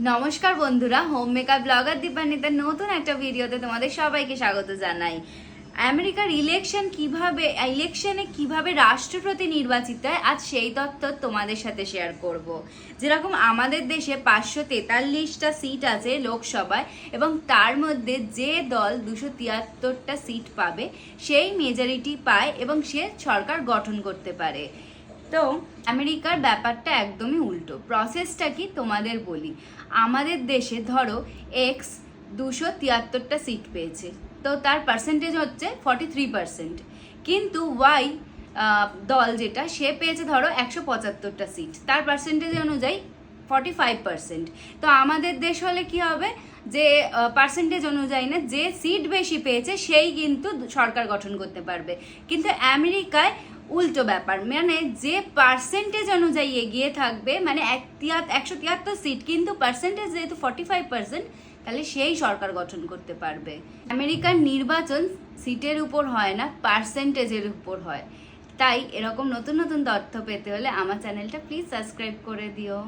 নমস্কার বন্ধুরা, home maker blogger দীপান্বিতার নতুন একটা ভিডিওতে তোমাদের সবাইকে স্বাগত জানাই। আমেরিকার ইলেকশনে কিভাবে রাষ্ট্রপতি নির্বাচিত হয়, আজ সেই তথ্য তোমাদের সাথে শেয়ার করব। যেরকম আমাদের দেশে 543টা সিট আছে লোকসভায়, এবং তার মধ্যে যে দল 273টা সিট পাবে সেই মেজরিটি পায় এবং সে সরকার গঠন করতে পারে। তো আমেরিকার ব্যাপারটা একদমই উল্টো। প্রসেসটা কি তোমাদের বলি। আমাদের দেশে ধরো এক্স 273টা সিট পেয়েছে, তো তার পার্সেন্টেজ হচ্ছে 43%। কিন্তু ওয়াই দল যেটা সে পেয়েছে ধরো 175টা সিট, তার পার্সেন্টেজ অনুযায়ী 45%। তো আমাদের দেশ হলে কি হবে, যে পার্সেন্টেজ অনুযায়ী না, যে সিট বেশি পেয়েছে সেই কিন্তু সরকার গঠন করতে পারবে। কিন্তু আমেরিকায় উল্টো ব্যাপার, মানে যে পার্সেন্টেজ অনুযায়ী এগিয়ে থাকবে, মানে 173 সিট কিন্তু পার্সেন্টেজ যেহেতু 45%, তাহলে সেই সরকার গঠন করতে পারবে। আমেরিকার নির্বাচন সিটের উপর হয় না, পার্সেন্টেজের উপর হয়। তাই এরকম নতুন নতুন তথ্য পেতে হলে আমার চ্যানেলটা প্লিজ সাবস্ক্রাইব করে দিও।